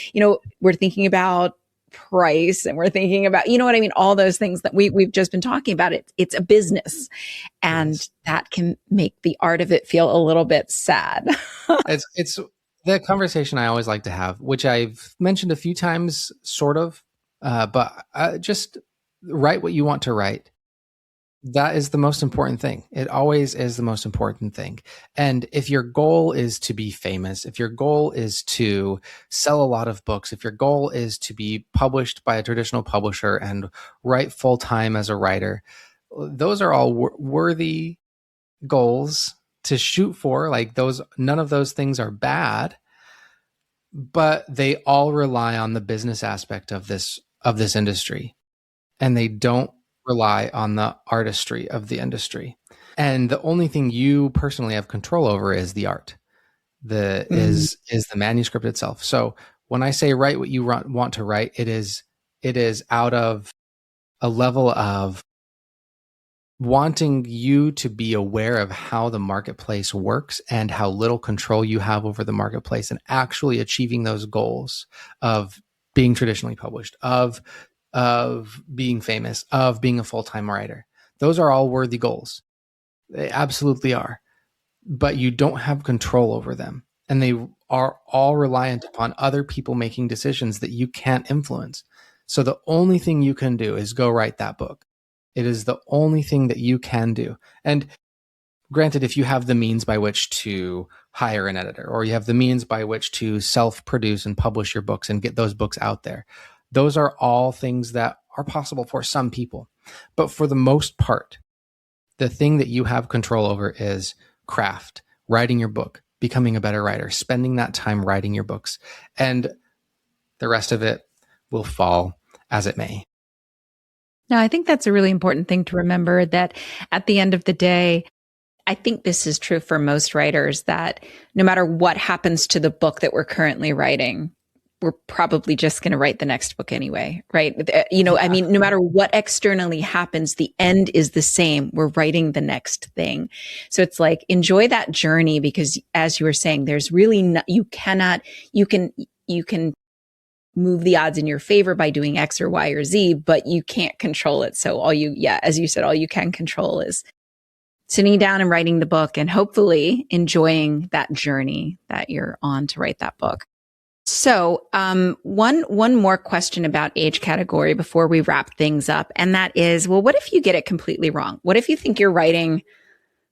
we're thinking about price and we're thinking about, what I mean? All those things that we've just been talking about. It's a business, and that can make the art of it feel a little bit sad. It's the conversation I always like to have, which I've mentioned a few times, sort of, but just write what you want to write. That is the most important thing. It always is the most important thing. And if your goal is to be famous, if your goal is to sell a lot of books, if your goal is to be published by a traditional publisher and write full time as a writer, those are all worthy goals to shoot for. Like those, none of those things are bad, but they all rely on the business aspect of this industry, and they don't rely on the artistry of the industry. And the only thing you personally have control over is the art, is the manuscript itself. So when I say write what you want to write, it is out of a level of wanting you to be aware of how the marketplace works and how little control you have over the marketplace, and actually achieving those goals of being traditionally published, of being famous, of being a full-time writer. Those are all worthy goals. They absolutely are. But you don't have control over them. And they are all reliant upon other people making decisions that you can't influence. So the only thing you can do is go write that book. It is the only thing that you can do. And granted, if you have the means by which to hire an editor, or you have the means by which to self-produce and publish your books and get those books out there, those are all things that are possible for some people. But for the most part, the thing that you have control over is craft, writing your book, becoming a better writer, spending that time writing your books, and the rest of it will fall as it may. Now, I think that's a really important thing to remember, that at the end of the day, I think this is true for most writers, that no matter what happens to the book that we're currently writing, we're probably just going to write the next book anyway, right? I mean, no matter what externally happens, the end is the same. We're writing the next thing. So it's like, enjoy that journey, because as you were saying, there's really you can move the odds in your favor by doing X or Y or Z, but you can't control it. So as you said, all you can control is sitting down and writing the book, and hopefully enjoying that journey that you're on to write that book. So, one more question about age category before we wrap things up. And that is, well, what if you get it completely wrong? What if you think you're writing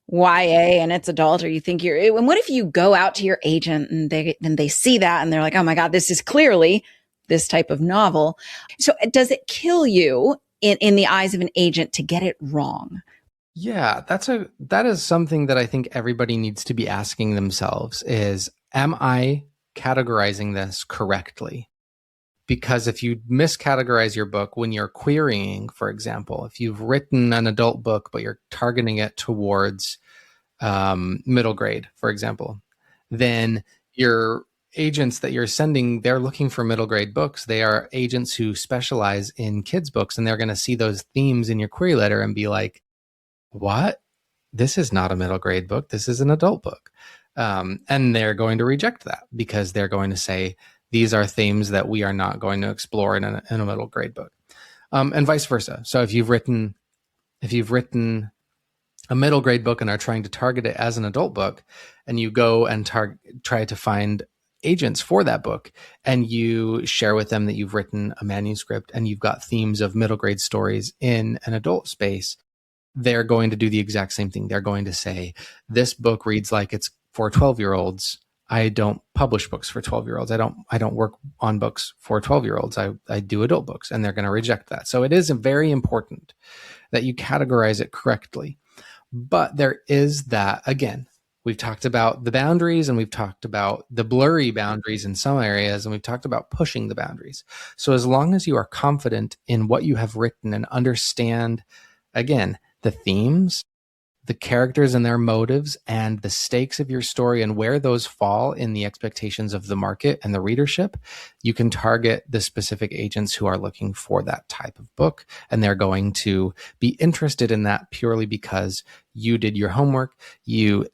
YA and it's adult, or you think and what if you go out to your agent and they see that and they're like, oh my God, this is clearly this type of novel. So does it kill you in the eyes of an agent to get it wrong? Yeah, that is something that I think everybody needs to be asking themselves is, am I categorizing this correctly? Because if you miscategorize your book when you're querying, for example, if you've written an adult book, but you're targeting it towards middle grade, for example, then your agents that you're sending, they're looking for middle grade books. They are agents who specialize in kids' books, and they're going to see those themes in your query letter and be like, what? This is not a middle grade book. This is an adult book. And they're going to reject that, because they're going to say, these are themes that we are not going to explore in a middle grade book. And vice versa. So if you've written a middle grade book and are trying to target it as an adult book, and you go and try to find agents for that book, and you share with them that you've written a manuscript and you've got themes of middle grade stories in an adult space, they're going to do the exact same thing. They're going to say, this book reads like it's for 12-year-olds. I don't publish books for 12-year-olds. I don't work on books for 12-year-olds. I do adult books, and they're going to reject that. So it is very important that you categorize it correctly. But there is that, again, we've talked about the boundaries, and we've talked about the blurry boundaries in some areas, and we've talked about pushing the boundaries. So as long as you are confident in what you have written and understand, again, the themes, the characters and their motives, and the stakes of your story, and where those fall in the expectations of the market and the readership, you can target the specific agents who are looking for that type of book. And they're going to be interested in that purely because you did your homework. You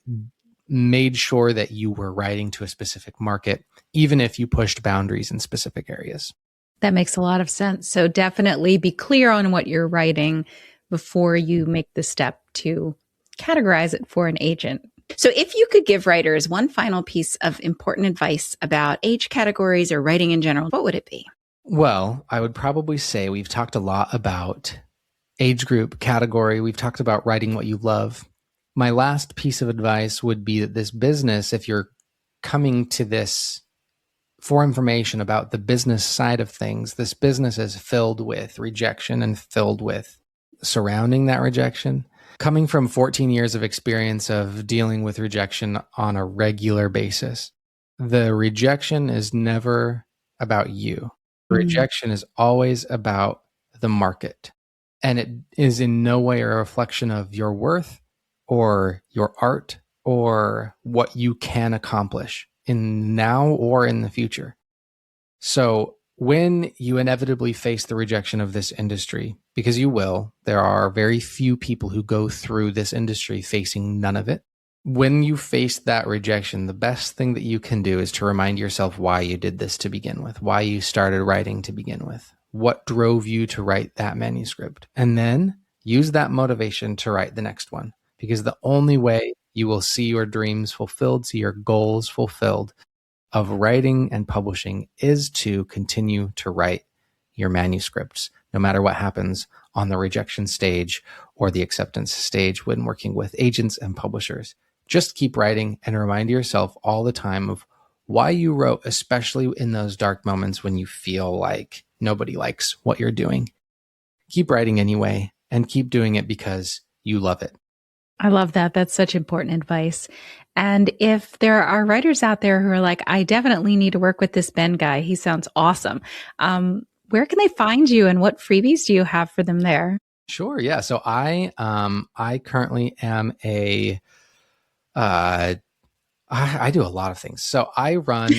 made sure that you were writing to a specific market, even if you pushed boundaries in specific areas. That makes a lot of sense. So definitely be clear on what you're writing before you make the step to categorize it for an agent. So if you could give writers one final piece of important advice about age categories or writing in general, what would it be? Well, I would probably say we've talked a lot about age group, category. We've talked about writing what you love. My last piece of advice would be that this business, if you're coming to this for information about the business side of things, this business is filled with rejection and filled with surrounding that rejection. Coming from 14 years of experience of dealing with rejection on a regular basis, the rejection is never about you. Rejection is always about the market. And it is in no way a reflection of your worth or your art or what you can accomplish in now or in the future. So when you inevitably face the rejection of this industry, because you will, there are very few people who go through this industry facing none of it. When you face that rejection, the best thing that you can do is to remind yourself why you did this to begin with, why you started writing to begin with, what drove you to write that manuscript, and then use that motivation to write the next one. Because the only way you will see your dreams fulfilled, see your goals fulfilled of writing and publishing is to continue to write your manuscripts, no matter what happens on the rejection stage or the acceptance stage when working with agents and publishers. Just keep writing and remind yourself all the time of why you wrote, especially in those dark moments when you feel like nobody likes what you're doing. Keep writing anyway and keep doing it because you love it. I love that. That's such important advice. And if there are writers out there who are like, I definitely need to work with this Ben guy, he sounds awesome. Where can they find you and what freebies do you have for them there? Sure. Yeah. So I currently am I do a lot of things. So I run,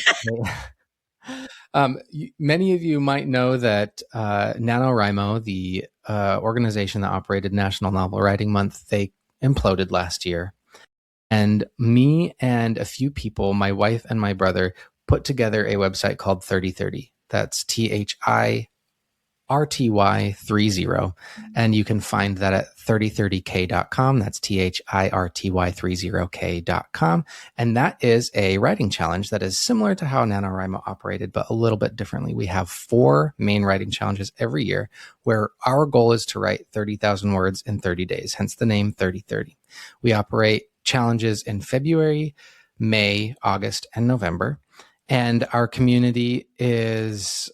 many of you might know that NaNoWriMo, the organization that operated National Novel Writing Month, they imploded last year. And me and a few people, my wife and my brother, put together a website called 3030. That's THIRTY30. And you can find that at 3030k.com. That's THIRTY30k.com. And that is a writing challenge that is similar to how NaNoWriMo operated, but a little bit differently. We have 4 main writing challenges every year where our goal is to write 30,000 words in 30 days, hence the name 3030. We operate challenges in February, May, August, and November. And our community is,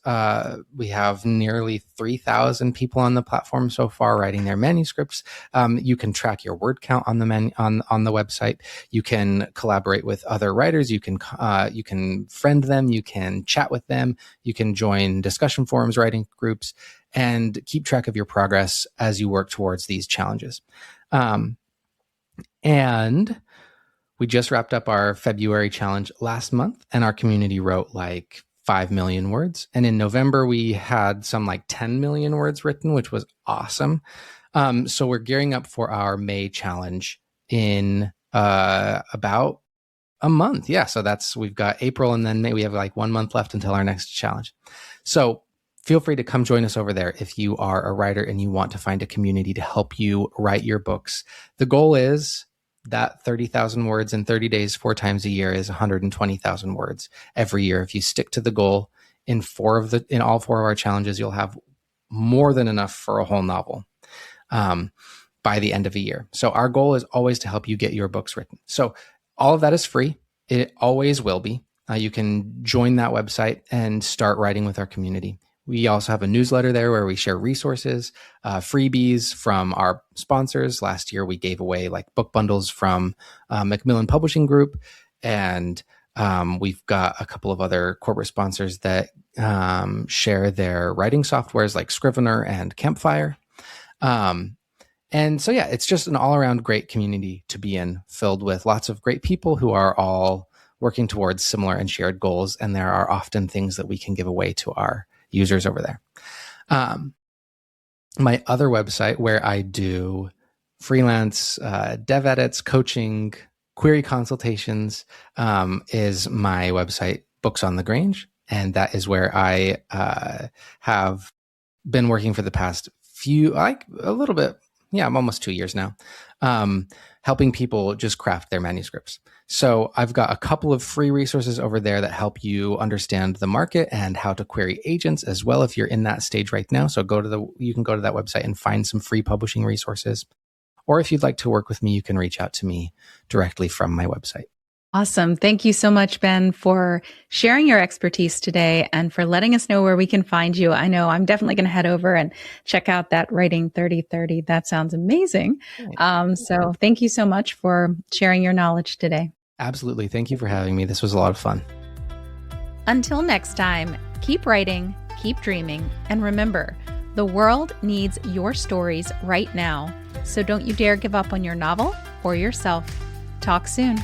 we have nearly 3,000 people on the platform so far writing their manuscripts. You can track your word count on the on the website. You can collaborate with other writers. You can friend them. You can chat with them. You can join discussion forums, writing groups, and keep track of your progress as you work towards these challenges. And we just wrapped up our February challenge last month, and our community wrote like 5 million words. And in November, we had some like 10 million words written, which was awesome. So we're gearing up for our May challenge in about a month. Yeah. So we've got April and then May. We have like 1 month left until our next challenge. So feel free to come join us over there if you are a writer and you want to find a community to help you write your books. The goal is that 30,000 words in 30 days, 4 times a year is 120,000 words every year. If you stick to the goal in all 4 of our challenges, you'll have more than enough for a whole novel by the end of a year. So our goal is always to help you get your books written. So all of that is free. It always will be. You can join that website and start writing with our community. We also have a newsletter there where we share resources, freebies from our sponsors. Last year, we gave away like book bundles from Macmillan Publishing Group. And we've got a couple of other corporate sponsors that share their writing softwares like Scrivener and Campfire. And so, yeah, it's just an all-around great community to be in, filled with lots of great people who are all working towards similar and shared goals. And there are often things that we can give away to our users over there. My other website where I do freelance dev edits, coaching, query consultations is my website, Books on the Grange. And that is where I have been working for the past a little bit Yeah, I'm almost 2 years now, helping people just craft their manuscripts. So I've got a couple of free resources over there that help you understand the market and how to query agents as well if you're in that stage right now. So you can go to that website and find some free publishing resources. Or if you'd like to work with me, you can reach out to me directly from my website. Awesome. Thank you so much, Ben, for sharing your expertise today and for letting us know where we can find you. I know I'm definitely going to head over and check out that Writing 3030. That sounds amazing. So thank you so much for sharing your knowledge today. Absolutely. Thank you for having me. This was a lot of fun. Until next time, keep writing, keep dreaming, and remember, the world needs your stories right now. So don't you dare give up on your novel or yourself. Talk soon.